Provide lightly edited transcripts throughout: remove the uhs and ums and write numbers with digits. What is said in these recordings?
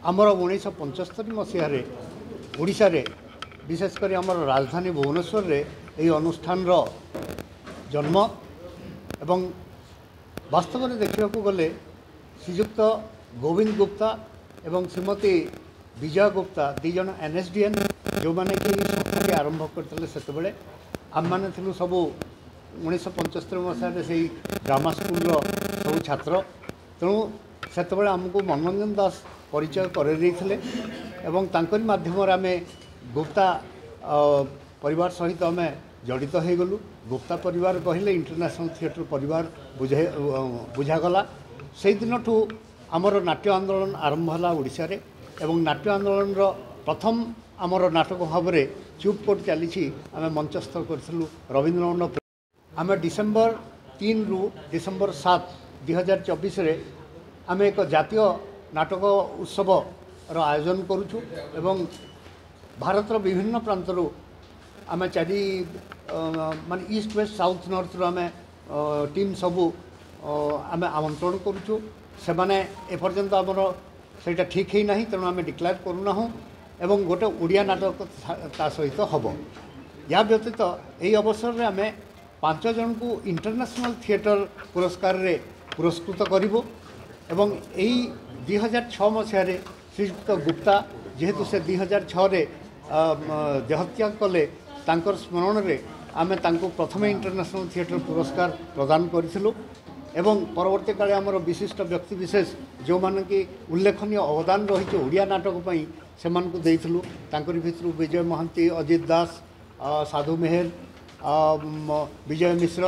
आमर 1975 मसीह ओडिशा रे विशेषकर आमर राजधानी भुवनेश्वर रे यही अनुष्ठान जन्म एवं वास्तव में देखा गले श्रीजुक्त गोविंद गुप्ता एवं श्रीमती विजय गुप्ता दी जन एनएसडीएन जो मैंने कि संस्थाटी आरंभ करते से आम मैंने थी सबू 1975 मसीह से ड्रामा स्कूल सब छात्र तेणु से आमको मनोरंजन दास परिचय कर माध्यम आम गुप्ता परिवार सहित आम जड़ित हो गलु। गुप्ता परिवार कहले इंटरनेशनल थिएटर परिवार बुझागला से दिन ठू आमर नाट्य आंदोलन आरंभ है ओडिशा रे एवं नाट्य आंदोलन प्रथम आमर नाटक भाव में चुपकोट चली आम मंचस्थ करूँ रवींद्र आम डिसेम्बर 3 रु डिसेम्बर 7 2024 रे आम एक जातीय नाटक उत्सव आयोजन करुचु एवं भारत विभिन्न प्रांतर आम चारि मान ईस्ट वेस्ट साउथ नॉर्थ रो आम टीम सबू आम आमंत्रण करुचु से माने एपर्यंत आमर सेटा ठीक ही नहीं तेणु आम डिक्लेयर करूना एवं गोटे ओडिया नाटक ता सहित हम या व्यतीत यही अवसर में आम 5 जन को इंटरनेशनल थिएटर पुरस्कार रे पुरस्कृत करिवो एवं यही 2006 मसीह श्रीजुक्त गुप्ता जेहेतु से 2006 रे देहत्याग कले तांकर स्मरण रे आमे तांको प्रथम इंटरनेशनल थिएटर पुरस्कार प्रदान करिथिलु एवं परवर्ती काले आमर विशिष्ट व्यक्ति विशेष जो माने कि उल्लेखनीय अवदान रही ओडिया नाटक पई से मानकु देइथिलु तांकर भितरु विजय महांती अजित दास साधु मेहर विजय मिश्र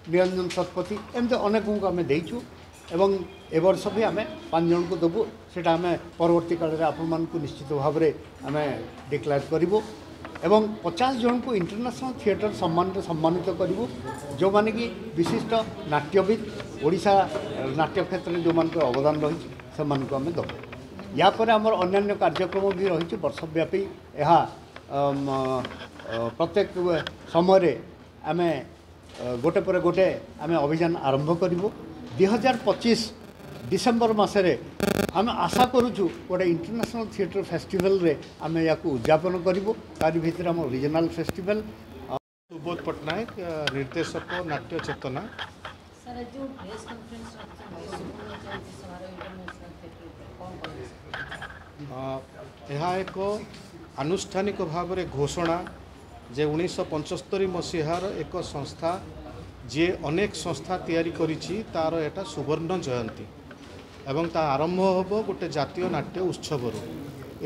निरंजन शतपथी एमती अनेक को आम देचु एवं ए वर्ष भी आम 5 जन को देवु सेटा आम परवर्ती काल में आपण मान निश्चित भाव में आम डिक्लेयर करूँ एवं 50 जन को इंटरनेशनल थिएटर सम्मान सम्मानित करूँ जो माने कि विशिष्ट नाट्यविद ओडिशा नाट्य क्षेत्र में जो मान अवदान रही से आम देवु यापर आमर अन्य कार्यक्रम भी रही वर्षव्यापी यह प्रत्येक समय आम गोटे पर गोटे आम अभियान आरंभ करूँ 2025 डिसेम्बर मसरे आम आशा करुचु गोटे इंटरनेशनल थिएटर फेस्टिवल रे आम या उद्यापन करूँ तारी भीतर आम रीजनल फेस्टिवल सुबोध पट्टनायक निर्देशक नाट्य चेतना यह एक आनुष्ठानिक भाव में घोषणा जे 1975 मसीहार एक संस्था जे अनेक संस्था तैयारी करिछि तार एटा सुवर्ण जयंती एवं ता आरंभ होबो गोटे जातीय नाट्य उत्सव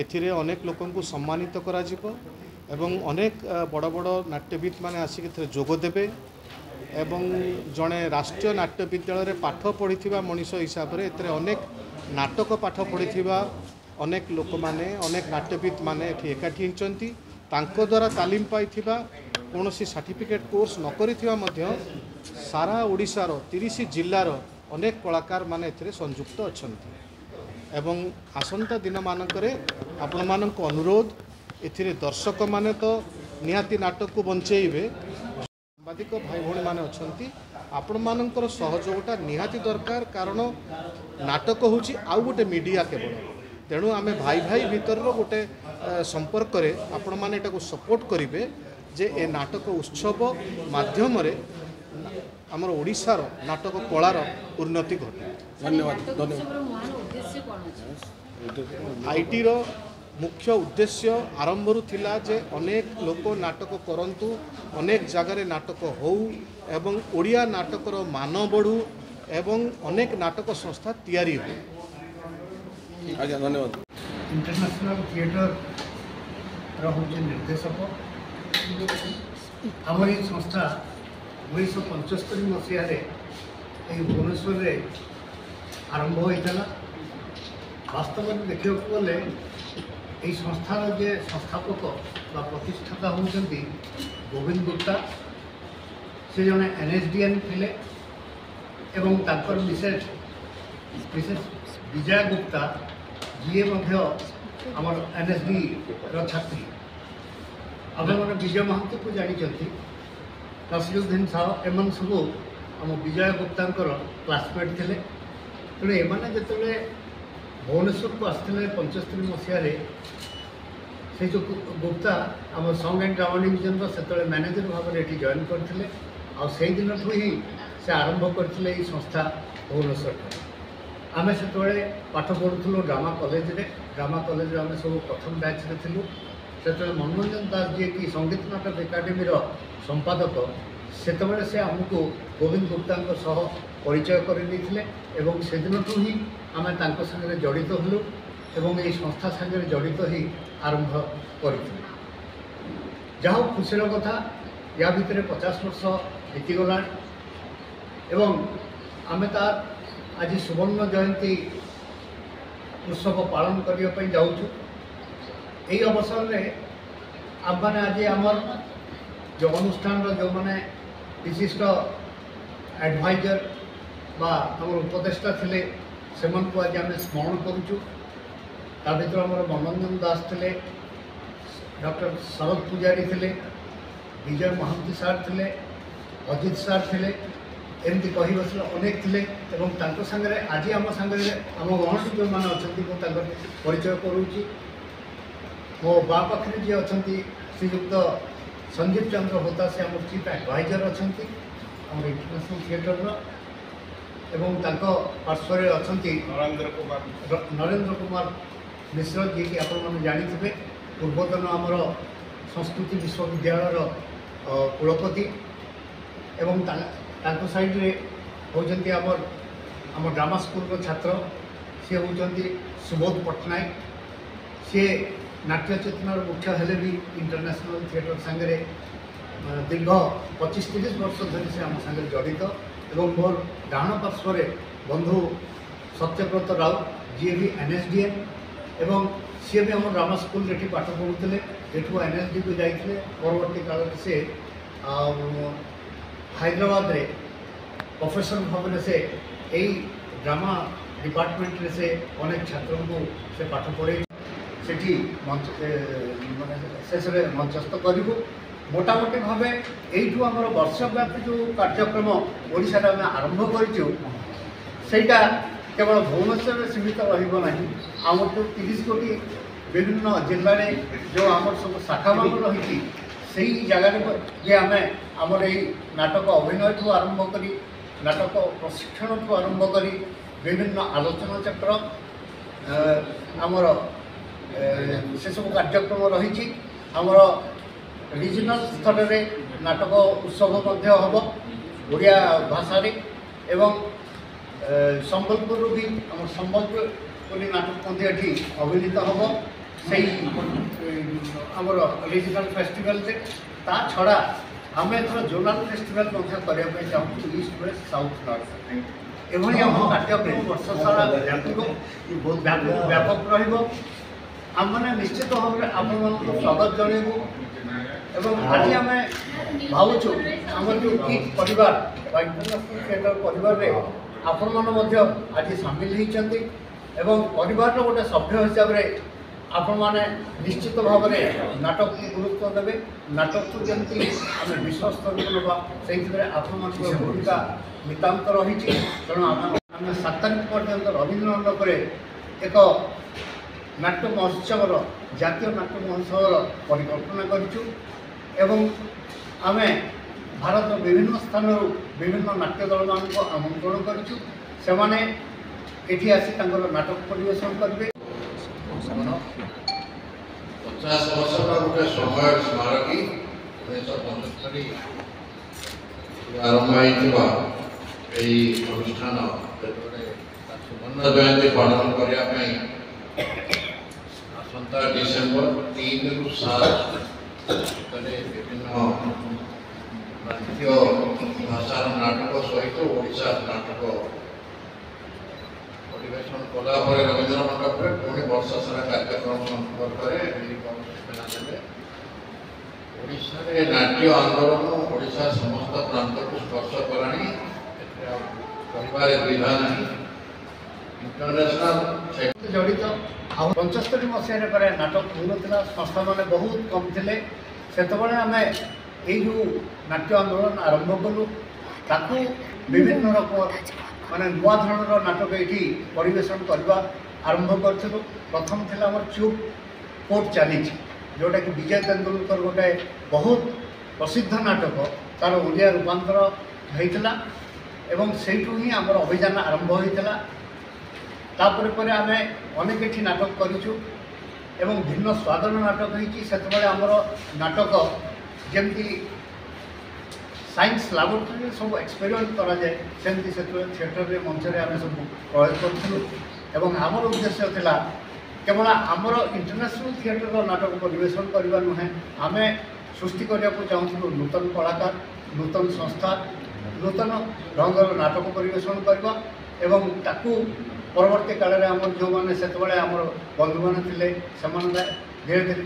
एथिरे अनेक लोकन को सम्मानित करा जिवो एवं अनेक बड़ बड़ नाट्यविद माने आसिक एथिरे जोग देबे एवं जड़े राष्ट्रीय नाट्य विद्यालय रे पाठ पढ़िथिबा मनीष हिसाब रे एथिरे अनेक नाटक पाठ पढ़िथिबा अनेक लोक माने अनेक नाट्यविद माने एठी एकाठी होइचंती तांको द्वारा तालीम पाइथिबा कोनोसी सर्टिफिकेट कोर्स न करिथिबा मध्य सारा ओडिशार 30 जिल्लार अनेक कलाकार माने एथिरे संयुक्त अछंती एवं आसंता दिन मानकरे आपण मानक अनुरोध एथिरे दर्शक माने तो निहाती नाटक को बंचेइबे सांबादिक भाई भौणी माने अछंती आपण मानकर सहयोगटा निहाती दरकार कारण नाटक होची आउ गोटे मीडिया केवल तेणु आम भाई भाई भीतर गोटे संपर्क आपण मैंने सपोर्ट करेंगे जे ए नाटक उत्सव माध्यम आमर ओडिशार नाटक कलार उन्नति घटे। धन्यवाद। आईटी रो मुख्य उद्देश्य आरंभ थिला जे अनेक लोक नाटक करंतु अनेक जगार नाटक हो एवं ओडिया नाटकर मान बढ़ू एवं अनेक नाटक संस्था तैयारी हो। आज्ञा धन्यवाद। इंटरनेशनल थिएटर रोचे निर्देशक आम ये संस्था 1975 मसीह भुवनेश्वर रे आरंभ होता वास्तव में देखा गले यही संस्थार जे संस्थापक प्रतिष्ठाता होती गोविंद गुप्ता से जड़े एनएसडीएन थे एवं तांकर विशेष विजय गुप्ता जी आमर एनएसडी छात्री आम मैंने विजय महांती को जानते नसीरुद्दीन साह एम सब आम विजय गुप्ता क्लासमेट थे तेणु एम जो भुवनेश्वर को आसते 75 मसीह से जो गुप्ता आम सॉन्ग एंड ड्रामा डिविजन से मैनेजर भाव में ये जॉइन करते आई दिन ही से आरंभ करते संस्था भुवनेश्वर आम से पाठ पढ़ुलु ड्रामा कॉलेज आम सब प्रथम बैच रे थिलु से मनोरंजन दास जी की संगीत नाटक एकाडेमी संपादक सेतबेले से आमको गोविंद गुप्ता सह परिचय करते से दिन ही आम संगे जड़ित हलु एवं ये संस्था संगे जड़ित ही आरंभ कर जहाँ खुशीर कथा या भितर 50 वर्ष बीतीगला एवं आम तार आज सुवर्ण जयंती उत्सव पालन करने जाऊँ यही अवसर में आम मैंने आज आमर जो अनुष्ठान जो मैंने विशिष्ट एडवाइजर बा आम उपदेष्टा थे से आज आम स्मरण करुचु ता भर आम मनोरंजन दास थे डॉक्टर शरद पूजारी थे विजय महांती सार थे अजित सार थे एमती कही बस अनेक थे सागर आज आम सागर आम गहन जो मैंने अच्छा परिचय करुच्ची मो बा पाखे जी अच्छा श्रीयुक्त संजीव चंद्र होता से आम चीफ एडवाइजर अच्छा आम इंटरनेशनल थिएटर एवं पार्श्वर अच्छा नरेंद्र कुमार मिश्र जी की आपने जानी पूर्वतन आमर संस्कृति विश्वविद्यालय कुलपति एवं साइड रे होती आम ड्रामा स्कूल छात्र सी होती सुबोध पट्टनायक सी नाट्य चेतनार मुख्य हेले भी इंटरनेशनल थिएटर सांगे दीर्घ 25-30 वर्ष धरी से आम सांगे जड़ित एवं मोर डाण पार्श्वर बंधु सत्यव्रत राउत जी भी एनएसडीएम एवं सी भी आम ड्रामा स्कूल ये पाठ पढ़ुते एठू एनएसडी को जाते परवर्ती काल से हैदराबाद रे प्रोफेसर भाव में से यही ड्रामा डिपार्टमेंट रे से अनेक छात्रों को से पाठ पढ़े सेठी शेष में मंचस्थ करूँ मोटामोटी भाव यू आम वर्षव्यापी जो कार्यक्रम ओडिशा आम आरंभ करा केवल भुवनेश्वर में सीमित रहा आम जो 30 कोटी विभिन्न जिले में जो आम सब शाखा मान रही से जगार जे आम आमर यही नाटक अभिनय ठूँ आरंभ कर नाटक प्रशिक्षण ठूँ आरंभ कर विभिन्न आलोचना चक्र आमर से सब कार्यक्रम रही आमर रिजनल स्तर में नाटक उत्सव हम ओडिया भाषा एवं संबलपुर भी आम संबलपुरी नाटक ये अभिनीत हम से आमर रिजनल फेस्टिवल से ता छड़ा आम एथर जोनाल फेस्टिवल करने चाहूँ ईस्ट वेस्ट साउथ नॉर्थ एभली आम कार्यक्रम वर्ष सारा व्यापक रम मैंने निश्चित भाव में आप स्वागत जनइबू एवं आज आम भावुँ आम जो परिवार इंटरनेशनल थिएटर परिवार में आपण आज सामिल होती परिवार गोटे सभ्य हिसाब से आपण मैंने निश्चित भाव में नाटक को गुरुत्व देवे नाटक को जमी आम विश्वस्तर ना से भूमिका नितांत रही तेणु आम 7 तारीख पर्यंत रवीन्द्र पर एक नाट्य महोत्सव जातीय नाट्य महोत्सव परिकल्पना करूँ एवं आम भारत विभिन्न स्थान विभिन्न नाट्य दल मान आमंत्रण करूँ से मैंने ये आसी नाटक परिवेशन करेंगे 50 वर्ष गोटे समय स्मारकी 1975 आरंभ होनुष्ठान सुवर्ण जयंती पालन करने आसंता डिसेम्बर 3 रु 7 विभिन्न नाट्य भाषार नाटक सहित ओडिशा नाटक परिवेशन कलापर रवीन्द्र मंडप में पुणी वर्ष सारा कार्यक्रम संपर्क में ओडिशा नाट्य आंदोलन ओडिशा समस्त प्रांत को स्पर्श करानी कहबार द्विधा नहीं इंटरनेशनल जड़ित 75 मसीह नाटक होता संस्था मैंने बहुत कम थे से आम यू नाट्य आंदोलन आरंभ कलु ताकू विभिन्न रकम माने नुआ धरण नाटक ये परिवेशन करवा आरंभ करूँ। प्रथम थी आम चुप कोर्ट चली जोटा कि विजय तेंदुलकर गोटे बहुत प्रसिद्ध नाटक तार ओडिया रूपांतर होता एवं सेठू ही आम अभियान आरंभ होता। तापर पर आम अनेक एठी नाटक करूँ एवं भिन्न स्वादन नाटक होते आमर नाटक जमी साइंस लैबोरेटरी सब एक्सपेरिमेंट करा जाए सेमती से थिएटर रे मंच रे आम सब प्रयोग करूँ एवं आमर उद्देश्य थिला केवल आमर इंटरनेशनल थिएटर नाटक परिवेशन करवा नुहे आम सृष्टि करने को चाहूँ नूतन कलाकार नूतन संस्था नूतन ढंगर नाटक परिवेशन करवा एवं ताकू परवर्ती काल में आम जो मैंने से आम बंधु मैंने थे धीरे धीरे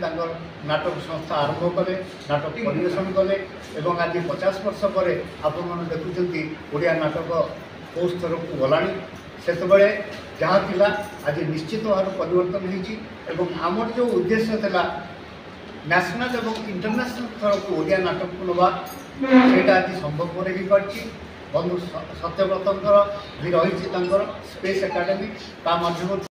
नाटक संस्था आरंभ कले नाटक परिवेशन कले एवं आज 50 वर्ष पर आपण मैंने देखुं ओडिया नाटक कौ स्तर को गलानी से जहाँ थिला आज निश्चित भाव परिवर्तन होती आमर जो उद्देश्य थिला नेशनल एवं इंटरनेशनल स्तर को ओडिया नाटक को नवा सेटा आज संभवपर हो पार्टी। बंधु सत्यव्रतर भी रही स्पेस एकाडेमी ता माध्यम